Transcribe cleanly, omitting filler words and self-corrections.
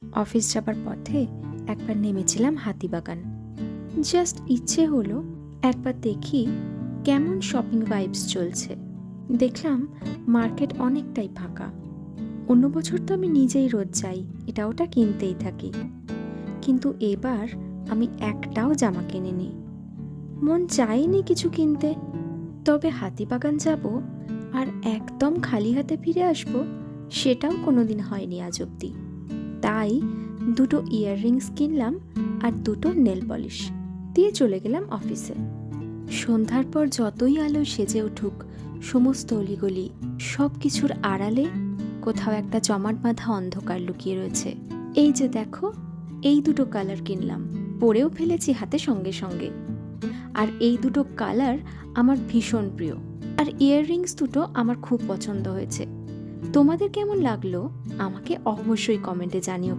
Office যাবার পথে একবার নেমেছিলাম হাতিবাগান। জাস্ট ইচ্ছে হলো একবার দেখি কেমন শপিং ভাইবস চলছে। দেখলাম মার্কেট অনেকটাই ফাঁকা। অন্য বছর তো আমি নিজেই রোজ যাই, এটা ওটা কিনতেই থাকি, কিন্তু এবার আমি একটাও জামা কিনিনি। মন চাইনি কিছু কিনতে। তবে হাতিবাগান যাব আর একদম খালি হাতে ফিরে আসব, সেটাও কোনোদিন হয়নি আজ অব্দি। তাই দুটো ইয়াররিংস কিনলাম আর দুটো নেল পলিশ দিয়ে চলে গেলাম অফিসে। সন্ধ্যার পর যতই আলো সেজে উঠুক, সমস্ত অলিগলি সব কিছুর আড়ালে কোথাও একটা জমাট বাঁধা অন্ধকার লুকিয়ে রয়েছে। এই যে দেখো, এই দুটো কালার কিনলাম, পরেও ফেলেছি হাতে সঙ্গে সঙ্গে। আর এই দুটো কালার আমার ভীষণ প্রিয়, আর ইয়াররিংস দুটো আমার খুব পছন্দ হয়েছে। তোমাদের কেমন লাগলো আমাকে অবশ্যই কমেন্টে জানিও।